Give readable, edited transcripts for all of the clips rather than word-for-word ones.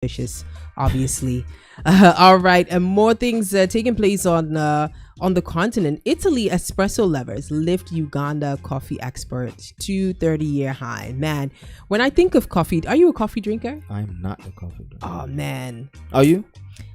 delicious, obviously. All right, and more things taking place on the continent. Italy espresso lovers lift Uganda coffee exports to 30-year high. Man, when I think of coffee, are you a coffee drinker? I'm not a coffee drinker. Oh man, Are you?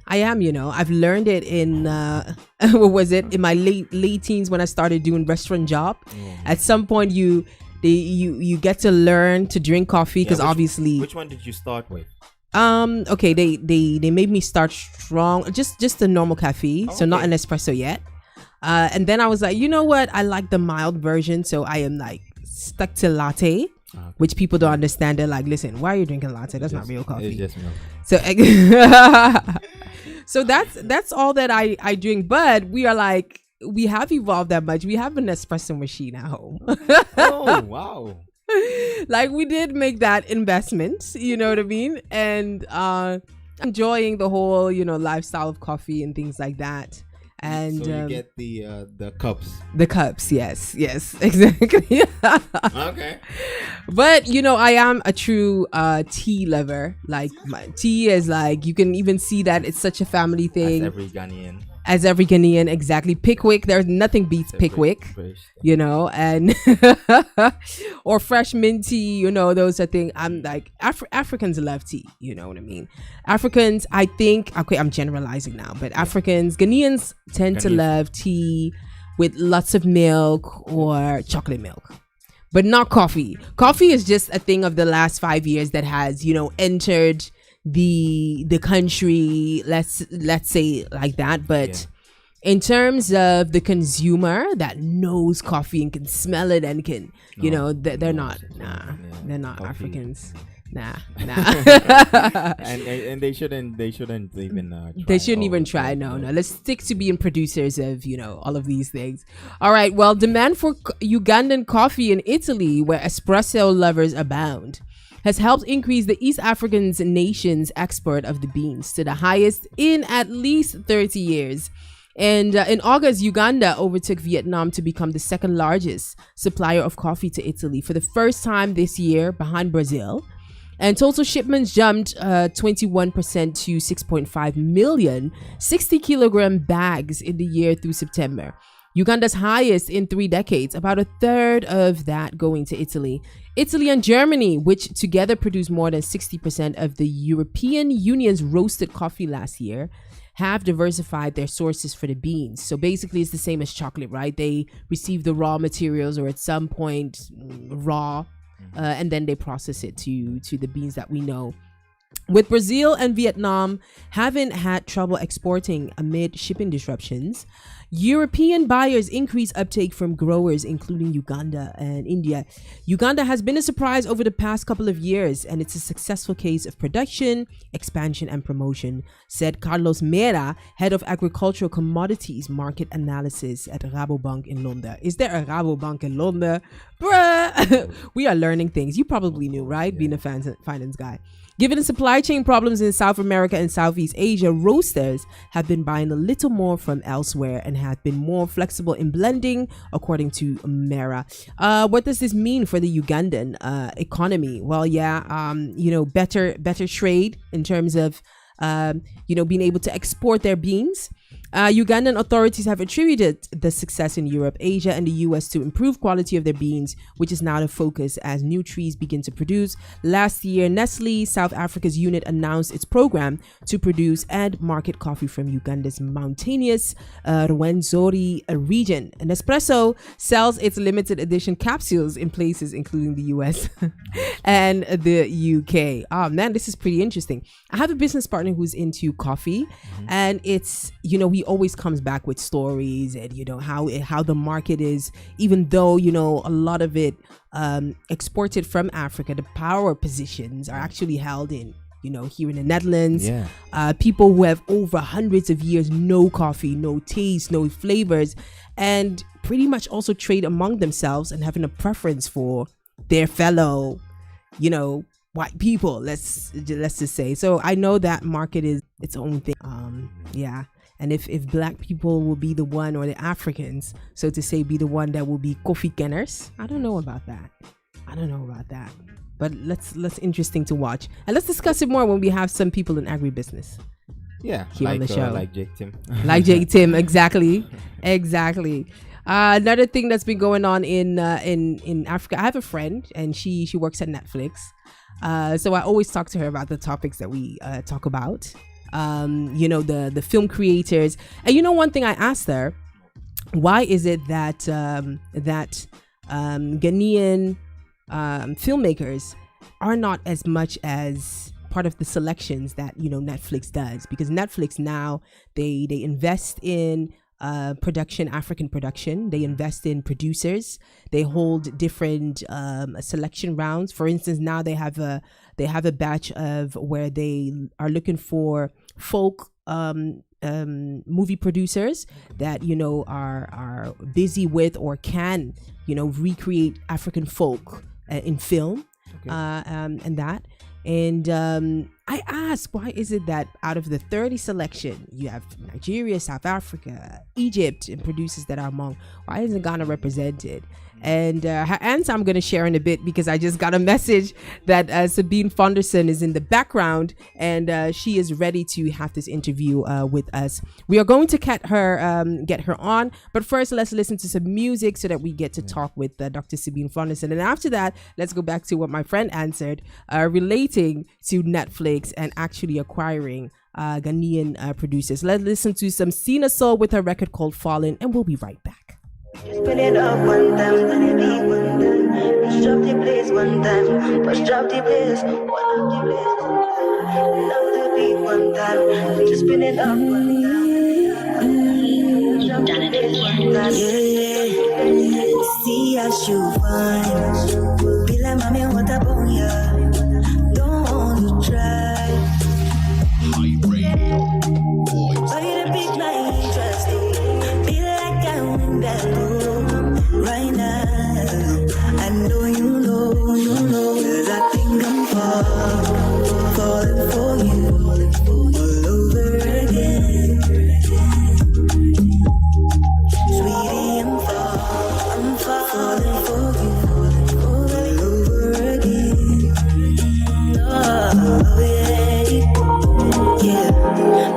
I am. I've learned it in what was it, in my late teens when I started doing restaurant job. At some point, you get to learn to drink coffee because obviously. Which one did you start with? Okay, they made me start strong, just a normal cafe, so not an espresso yet. And then I was like, you know what? I like the mild version, so I am like stuck to latte, which people don't understand. They're like, listen, why are you drinking latte? That's not real coffee. It's just milk. So, so that's all that I drink. But we have evolved that much. We have an espresso machine at home. Oh wow! Like we did make that investment, you know what I mean? And enjoying the whole lifestyle of coffee and things like that. And so you get the cups. The cups, yes, exactly. Okay. But I am a true tea lover. Like my tea is like, you can even see that it's such a family thing. As every Ghanaian, exactly. Pickwick, there's nothing beats Pickwick, and or fresh mint tea, those are things. I'm like, Africans love tea, you know what I mean? Africans, I think, okay, I'm generalizing now, but Ghanaians tend to love tea with lots of milk or chocolate milk, but not coffee. Coffee is just a thing of the last 5 years that has, entered the country, let's say like that. But in terms of the consumer that knows coffee and can smell it and can they're not Africans. Nah. and they shouldn't even try. They shouldn't even try. No. Let's stick to being producers of all of these things. All right, well, demand for Ugandan coffee in Italy, where espresso lovers abound, has helped increase the East African nation's export of the beans to the highest in at least 30 years. And in August, Uganda overtook Vietnam to become the second largest supplier of coffee to Italy for the first time this year, behind Brazil. And total shipments jumped 21% to 6.5 million 60-kilogram bags in the year through September. Uganda's highest in 3 decades, about a third of that going to Italy. Italy and Germany, which together produced more than 60% of the European Union's roasted coffee last year, have diversified their sources for the beans. So basically it's the same as chocolate, right? They receive the raw materials, or at some point raw, and then they process it to the beans that we know. With Brazil and Vietnam having had trouble exporting amid shipping disruptions, European buyers increase uptake from growers including Uganda and India. Uganda has been a surprise over the past couple of years, and it's a successful case of production, expansion, and promotion, said Carlos Mera, head of agricultural commodities market analysis at Rabobank in London. Is there a Rabobank in London? Bruh! We are learning things. You probably knew, right? Being a finance guy. Given the supply chain problems in South America and Southeast Asia, roasters have been buying a little more from elsewhere and have been more flexible in blending, according to Mera. What does this mean for the Ugandan economy? Well, better trade in terms of being able to export their beans. Ugandan authorities have attributed the success in Europe, Asia, and the US to improved quality of their beans, which is now the focus as new trees begin to produce. Last year, Nestle, South Africa's unit, announced its program to produce and market coffee from Uganda's mountainous Rwenzori region. Nespresso sells its limited edition capsules in places including the US and the UK. Oh man, this is pretty interesting. I have a business partner who's into coffee, and it's, he always comes back with stories and how the market is, even though a lot of it exported from Africa, the power positions are actually held in here in the Netherlands. People who have over hundreds of years, no coffee, no taste, no flavors, and pretty much also trade among themselves and having a preference for their fellow white people, let's just say. So I know that market is its own thing. And if black people will be the one, or the Africans, so to say, be the one that will be coffee kenners, I don't know about that. I don't know about that, but let's interesting to watch, and let's discuss it more when we have some people in agribusiness Yeah, here on the show, like Jake Tim. like Jake Tim. Exactly. Another thing that's been going on in Africa. I have a friend, and she works at Netflix. So I always talk to her about the topics that we talk about. The film creators, and one thing I asked her, why is it that Ghanaian filmmakers are not as much as part of the selections that Netflix does? Because Netflix now they invest in African production. They invest in producers. They hold different selection rounds. For instance, now they have a batch of where they are looking for folk movie producers that are busy with or can recreate African folk in film. Okay. And that. And I asked, why is it that out of the 30 selection, you have Nigeria, South Africa, Egypt, and producers that are among, why isn't Ghana represented? And her answer I'm going to share in a bit, because I just got a message that Sabine Fonderson is in the background, and she is ready to have this interview with us. We are going to get her on, but first let's listen to some music so that we get to talk with Dr. Sabine Fonderson. And after that, let's go back to what my friend answered relating to Netflix and actually acquiring Ghanaian producers. Let's listen to some Sina Soul with her record called Fallen, and we'll be right back. Just spin it up one time, let it be one time. Push drop the place one time, push drop the place, one up the place. Love the beat one time, just spin it up one time. Push drop the place one time. Yeah, see as you find. Be like mommy, what up on ya? Don't want to try. HiRadio. Voice. Why you the big my interest? Be like I'm in that room right now. I know you know, cause I think I'm falling for you all over again. Sweetie, I'm falling for you all over again. Oh, yeah.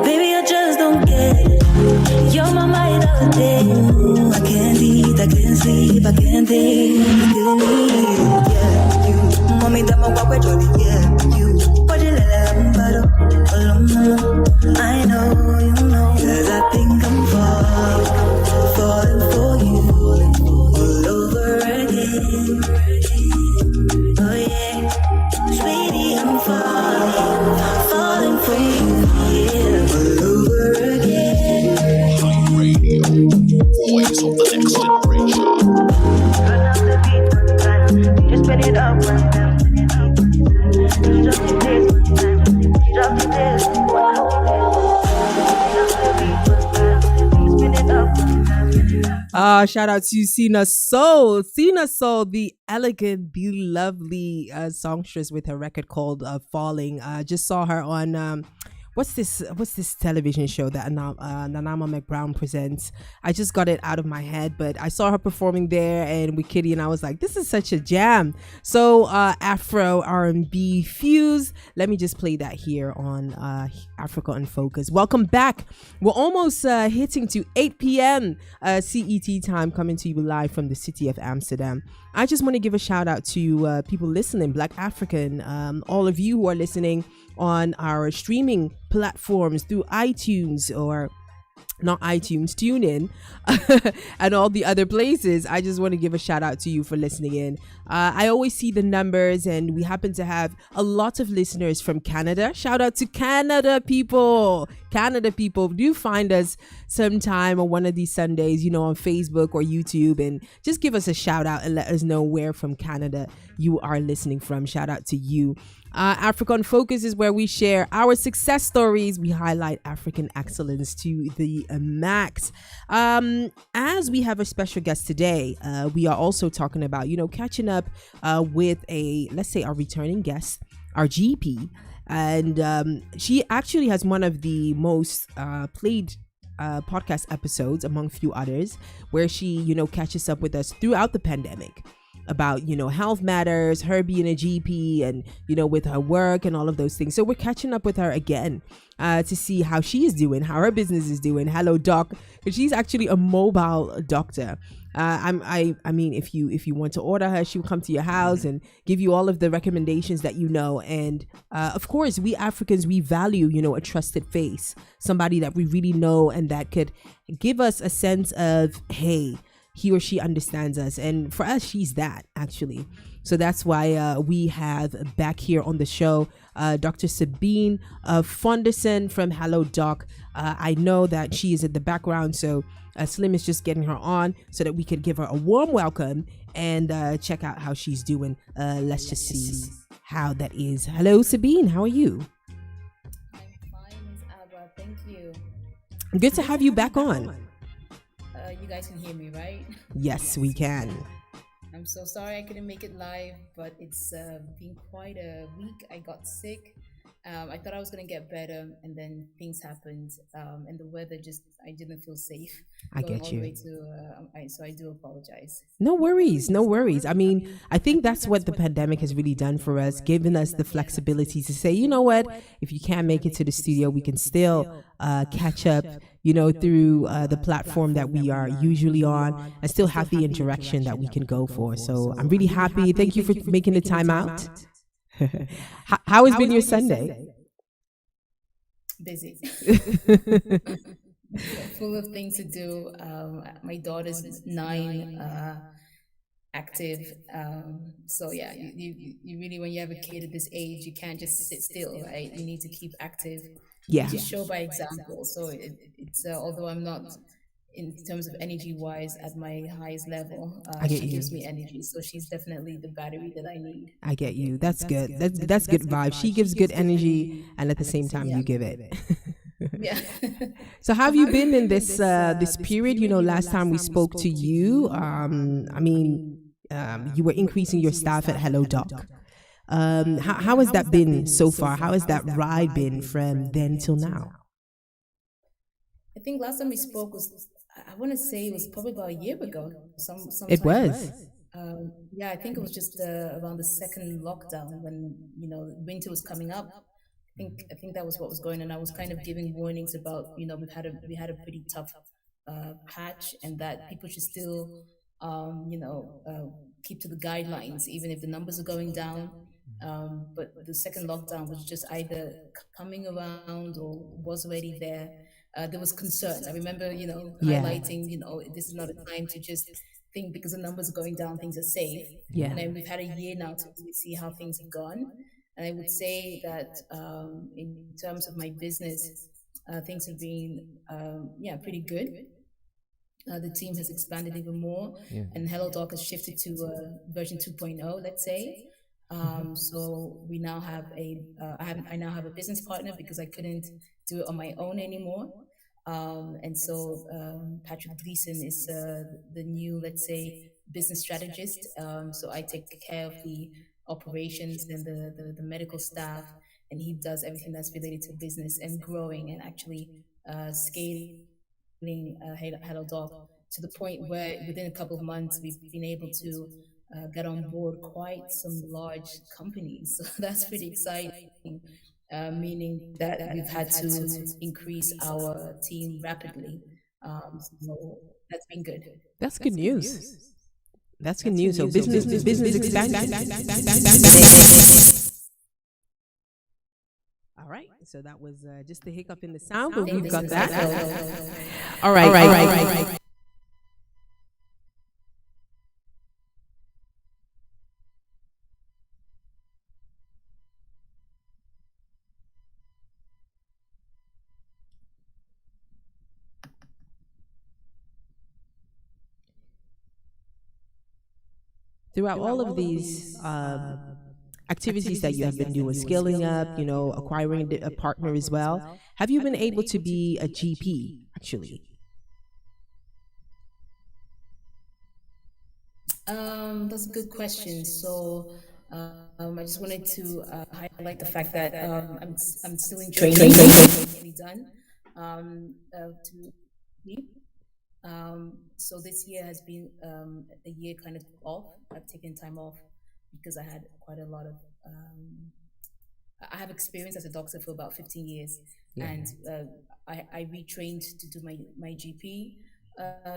Baby, I just don't get it. You're my mind all day. I can't eat, I can't sleep, I can't think. Killing me, yeah. You, mommy, that my walk with Jody, yeah. You, what you let them battle. I know, you know. Cause I think I'm falling for you all over again. Oh yeah, sweetie, I'm falling for you, yeah, all over again. HiRadio. Voice of the next generation. Turn up the beat one time, just spin it up one time. Drop the bass one time, drop the bass one time. Turn up the beat one time, just spin it up one time. Shout out to Sina Soul, the elegant, the lovely songstress with her record called Falling. Just saw her on what's this television show that Nanama McBrown presents? I just got it out of my head, but I saw her performing there and with Kitty, and I was like, this is such a jam. So Afro R&B fuse. Let me just play that here on Africa in Focus. Welcome back. We're almost hitting to 8 p.m. CET time, coming to you live from the city of Amsterdam. I just want to give a shout out to people listening, Black African, all of you who are listening on our streaming platforms through iTunes or not iTunes, TuneIn, and all the other places. I just want to give a shout out to you for listening in. I always see the numbers, and we happen to have a lot of listeners from Canada. Shout out to Canada people. Do find us sometime on one of these Sundays, on Facebook or YouTube, and just give us a shout out and let us know where from Canada you are listening from. Shout out to you. Africa in Focus is where we share our success stories. We highlight African excellence to the max. As we have a special guest today, we are also talking about, catching up with let's say our returning guest, our GP. And she actually has one of the most played podcast episodes among few others, where she, catches up with us throughout the pandemic. about, health matters, her being a GP, and, with her work and all of those things. So we're catching up with her again to see how she is doing, how her business is doing. Hello, doc. 'Cause she's actually a mobile doctor. I mean, if you want to order her, she will come to your house and give you all of the recommendations that you know. And of course, we Africans, we value, a trusted face, somebody that we really know and that could give us a sense of, hey, he or she understands us. And for us, she's that, actually. So that's why we have back here on the show Dr. Sabine Fonderson from Hello Doc. I know that she is in the background, so Slim is just getting her on so that we could give her a warm welcome and check out how she's doing. Let's just see how that is. Hello, Sabine. How are you? I'm fine, MS.ABA. Thank you. Good to have you back on. You guys can hear me, right? Yes, we can. I'm so sorry I couldn't make it live, but it's been quite a week. I got sick. I thought I was going to get better, and then things happened, and the weather I didn't feel safe. I going get all you. the way to, so I do apologize. No worries, no worries. I mean, I think that's what the pandemic has really done for us, giving us the flexibility to say, you know what, if you can't make it to the studio, we can still catch up, through the platform that we are usually on and still have the interaction that we can go for. So I'm really happy. Thank you for making the time out. How has been your Sunday? Busy. Full of things to do. My daughter's 9, active. So yeah, you really, when you have a kid at this age, you can't just sit still, right? You need to keep active. Yeah. You show by example. So it's although I'm not in terms of energy wise at my highest level, I get she you. gives me energy. So she's definitely the battery that I need. I get you. That's good. That's good vibe. She gives good energy, and at the same time, you give it. Yeah. So how have you been in this this period? Last time we spoke to you, you were increasing your staff at Hello Doc. How has that been so far? How has that ride been from then till now? I think last time we spoke was, I want to say it was probably about a year ago. It was. Yeah, I think it was just around the second lockdown when winter was coming up. I think that was what was going on. I was kind of giving warnings about we had a pretty tough patch, and that people should still keep to the guidelines even if the numbers are going down. But the second lockdown was just either coming around or was already there. There was concerns. I remember, Yeah. highlighting, this is not a time to just think because the numbers are going down, things are safe. Yeah. And then we've had a year now to really see how things have gone. And I would say that in terms of my business, things have been, pretty good. The team has expanded even more, and Hello Doc has shifted to version 2.0, let's say. So we now have I now have a business partner because I couldn't do it on my own anymore. And so Patrick Gleason is the new, let's say, business strategist. So I take care of the operations and the medical staff, and he does everything that's related to business and growing and actually scaling Hello Doc to the point where within a couple of months we've been able to get on board quite some large companies. So that's pretty exciting, meaning that we've had to increase our team rapidly. So that's been good. That's good news. That's good news. So business expansion. All right. So that was just the hiccup in the sound, but we've got that. All right. Throughout all of these activities that you have been doing, scaling up, acquiring a partner as well, have you been able to be a GP, actually? That's a good question. So I just wanted to highlight the fact that I'm still in training. Done to So this year has been a year kind of off. I've taken time off because I had quite a lot of. I have experience as a doctor for about 15 years, Yeah. and I retrained to do my GP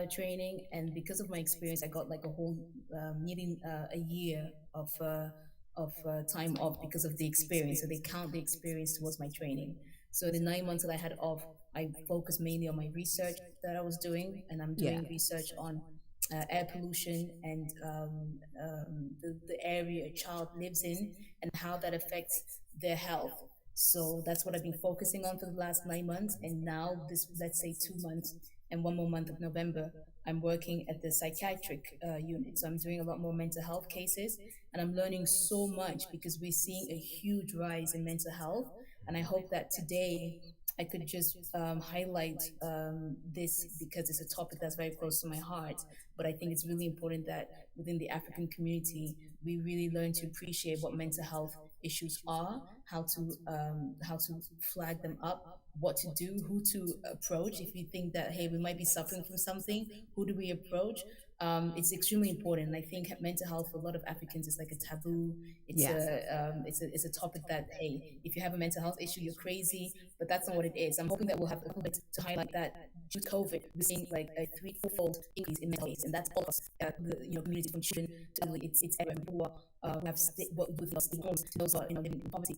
training, and because of my experience, I got like a whole nearly a year of time off because of the experience. So they count the experience towards my training. So the 9 months that I had off, I focused mainly on my research that I was doing, and I'm Yeah. doing research on air pollution and the area a child lives in and how that affects their health. So that's what I've been focusing on for the last 9 months. And now, this, let's say, 2 months and one more month of November, I'm working at the psychiatric unit. So I'm doing a lot more mental health cases, and I'm learning so much because we're seeing a huge rise in mental health. And I hope that today I could just highlight this because it's a topic that's very close to my heart. But I think it's really important that within the African community, we really learn to appreciate what mental health issues are, how to flag them up, what to do, who to approach. If we think that hey, we might be suffering from something, who do we approach? It's extremely important. And I think mental health for a lot of Africans is like a taboo. It's Yeah. it's a topic that hey, if you have a mental health issue, you're crazy. But that's not what it is. I'm hoping that we'll have a little bit to highlight that due to COVID, we're seeing like a fourfold increase in mental health, and that's all of us, the community from children to elderly. It's everyone who are who have what with us in homes, to those who are living in poverty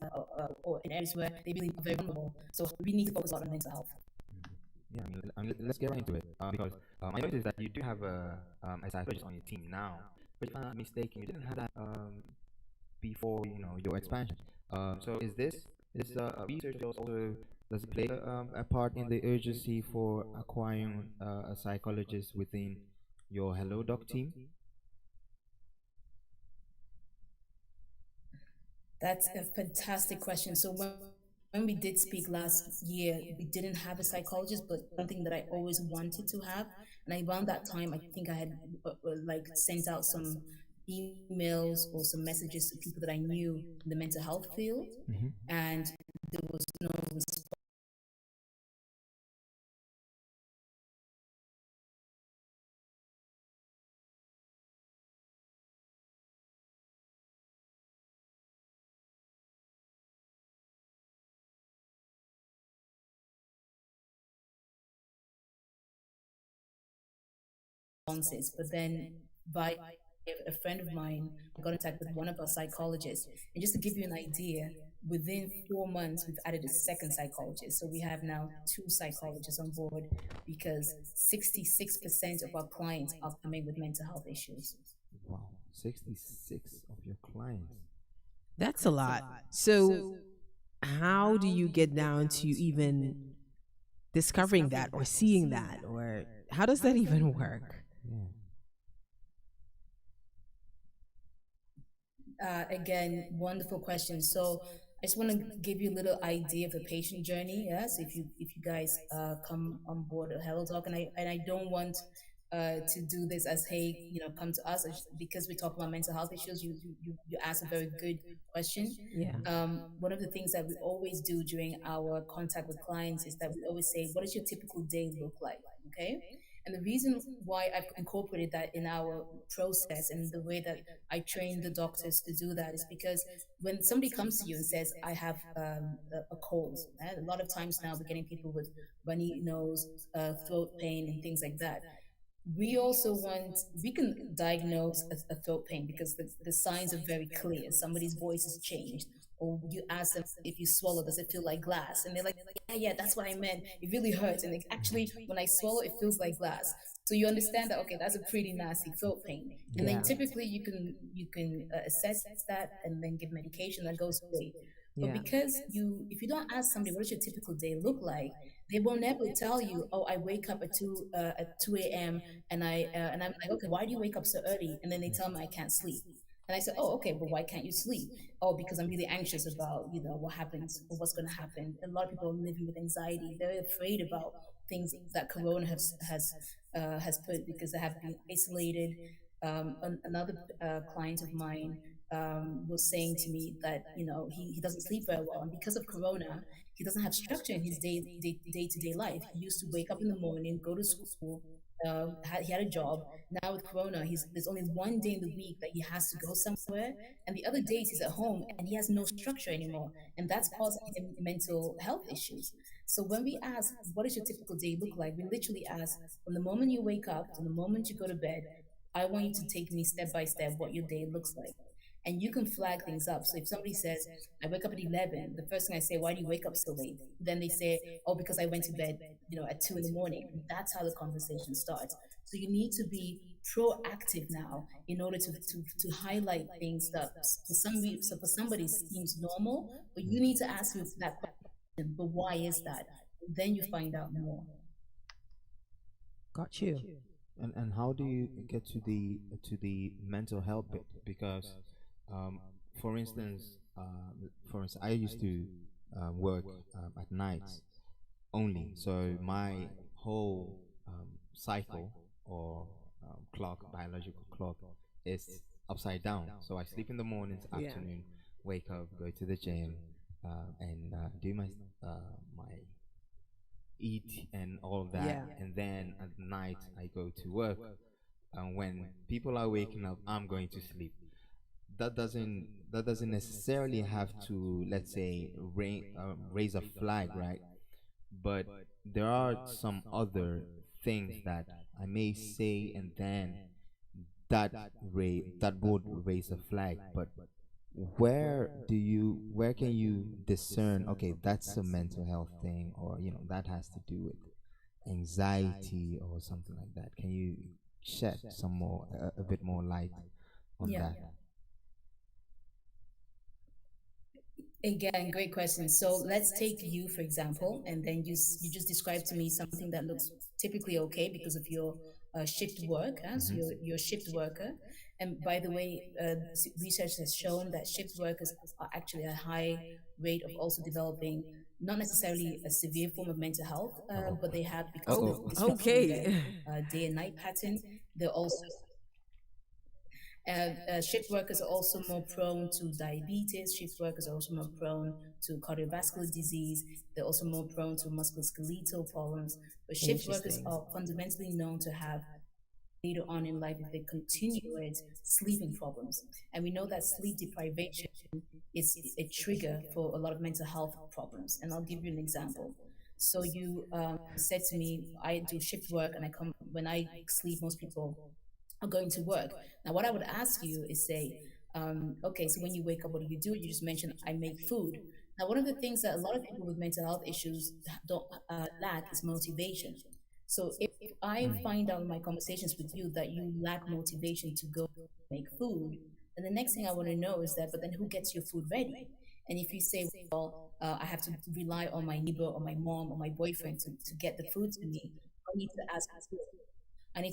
or in areas where they really are very vulnerable. So we need to focus a lot on mental health. Yeah, let's get right into it. Because I noticed that you do have a psychologist on your team now. But if I'm not mistaken, you didn't have that before your expansion. So is research also does it play a part in the urgency for acquiring a psychologist within your Hello Doc team? That's a fantastic question. So when we did speak last year, we didn't have a psychologist, but something that I always wanted to have. And around that time, I think I had like sent out some emails or some messages to people that I knew in the mental health field, and there was no responses. But then by a friend of mine, I got in touch with one of our psychologists. And just to give you an idea, within 4 months, we've added a second psychologist. So we have now two psychologists on board because 66% of our clients are coming with mental health issues. Wow, 66 of your clients. That's a lot. So, how do you get down to even discovering that or seeing that? Or how does that even work? Yeah. Again, wonderful question. So I just want to give you a little idea of the patient journey. Yes, if you guys come on board a Hello Talk, and I don't want to do this as hey, come to us because we talk about mental health issues. You ask a very good question. Yeah. One of the things that we always do during our contact with clients is that we always say, what does your typical day look like? Okay. And the reason why I've incorporated that in our process and the way that I train the doctors to do that is because when somebody comes to you and says, I have a cold, a lot of times now we're getting people with runny nose, throat pain, and things like that. We can diagnose a throat pain because the signs are very clear. Somebody's voice has changed. Or you ask them if you swallow, does it feel like glass? And they're like, yeah, that's what I meant. It really hurts. And actually, when I swallow, it feels like glass. So you understand that, okay, that's a pretty nasty throat pain. And then typically you can assess that and then give medication that goes away. But because if you don't ask somebody what does your typical day look like, they will never tell you, oh, I wake up at 2 a.m. and I'm like, okay, why do you wake up so early? And then they tell me I can't sleep. And I said, oh, okay, but why can't you sleep? Oh, because I'm really anxious about, what happens or what's going to happen. A lot of people are living with anxiety. They're afraid about things that Corona has put because they have been isolated. Another client of mine was saying to me that, he doesn't sleep very well. And because of Corona, he doesn't have structure in his day-to-day life. He used to wake up in the morning, go to school, he had a job. Now with Corona, there's only one day in the week that he has to go somewhere, and the other days he's at home and he has no structure anymore, and that's causing him mental health issues. So when we ask, what does your typical day look like? We literally ask, from the moment you wake up to the moment you go to bed, I want you to take me step by step what your day looks like. And you can flag things up. So if somebody says, I wake up at 11, the first thing I say, why do you wake up so late? Then they say, oh, because I went to bed, at 2 in the morning. And that's how the conversation starts. So you need to be proactive now in order to highlight things that for somebody seems normal, but you need to ask you that question, but why is that? And then you find out more. Got you. And how do you get to the mental health bit? Because um, for instance, I used to work at nights only, so my whole cycle or biological clock is upside down. So I sleep in the mornings, Yeah. afternoon, wake up, go to the gym, and do my eat and all of that, Yeah. and then at night I go to work. And when people are waking up, I'm going to sleep. That doesn't necessarily have to, let's say, raise a flag, right? But there are some other things that I may say, and then that would raise a flag. But where can you discern, okay, that's a mental health thing, or that has to do with anxiety or something like that? Can you shed some more a bit more light on Yeah. that? Again, great question. So let's take you, for example, and then you just describe to me something that looks typically okay because of your shift work. So you're a shift worker. And by the way, research has shown that shift workers are actually at a high rate of also developing not necessarily a severe form of mental health, but they have, because of Uh-oh. the disruption in their Okay. day and night pattern, they're also shift workers are also more prone to diabetes. Shift workers are also more prone to cardiovascular disease. They're also more prone to musculoskeletal problems. But shift workers Interesting. are fundamentally known to have later on in life if they continue with sleeping problems. And we know that sleep deprivation is a trigger for a lot of mental health problems. And I'll give you an example. So you said to me, I do shift work, and when I sleep, most people are going to work. Now, what I would ask you is say, okay, so when you wake up, what do? You just mentioned, I make food. Now, one of the things that a lot of people with mental health issues don't lack is motivation. So if I find out in my conversations with you that you lack motivation to go make food, then the next thing I want to know is that, but then who gets your food ready? And if you say, well, I have to rely on my neighbor or my mom or my boyfriend to get the food to me, I need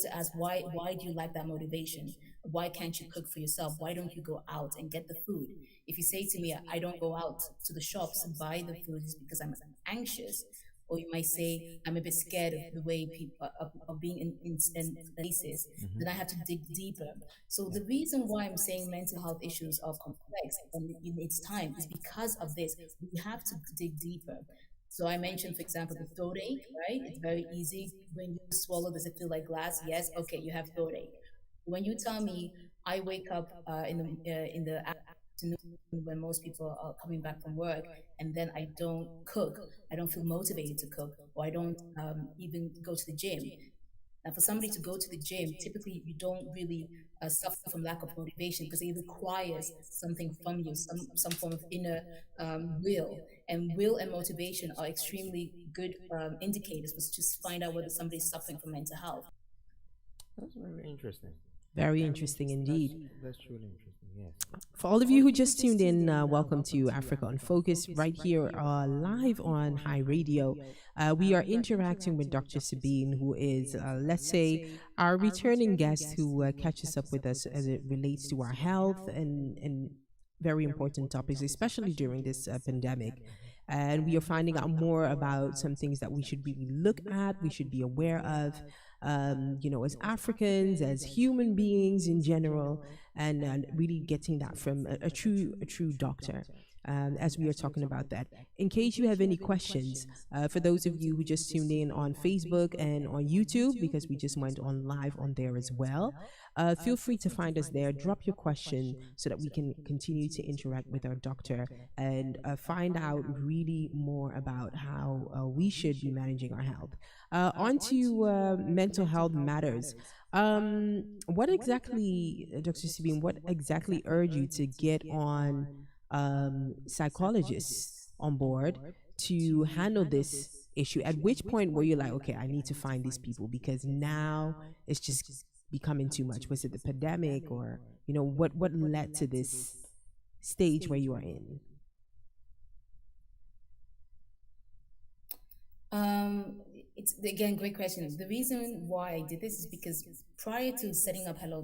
to ask, why do you lack that motivation? Why can't you cook for yourself? Why don't you go out and get the food? If you say to me, I don't go out to the shops and buy the food, it's because I'm anxious. Or you might say, I'm a bit scared of the way people of being in places. Then I have to dig deeper. So the reason why I'm saying mental health issues are complex and it needs time is because of this. We have to dig deeper. So I mentioned, for example, the throat ache, right? It's very easy. When you swallow, does it feel like glass? Yes. Okay, you have throat ache. When you tell me I wake up in the afternoon when most people are coming back from work, and then I don't cook, I don't feel motivated to cook, or I don't even go to the gym. Now, for somebody to go to the gym, typically you don't really suffer from lack of motivation because it requires something from you, some form of inner will. And will and motivation are extremely good indicators for just find out whether somebody's suffering from mental health. That's very interesting. Very interesting indeed. That's truly interesting. Yes. For all of you who just tuned in, welcome to Africa on Focus right here live on High Radio. We are interacting with Dr. Sabine, who is, let's say, our returning guest who catches up with us as it relates to our health and very important topics, especially during this pandemic. And we are finding out more about some things that we should really look at, we should be aware of, as Africans, as human beings in general, and really getting that from a true doctor. as we are talking about that. In case you have any questions, for those of you who just tuned in on Facebook and on YouTube, because we just went on live on there as well, feel free to find us there. Drop your question so that we can continue to interact with our doctor and find out really more about how we should be managing our health. On to mental health matters. What exactly, Dr. Sabine, what exactly urged you to get on psychologists on board to handle this issue? At which point were you like, okay, I need to find these people because now it's just becoming too much? Was it the pandemic, or what led to this stage where you are in? It's again great question. The reason why I did this is because prior to setting up Hello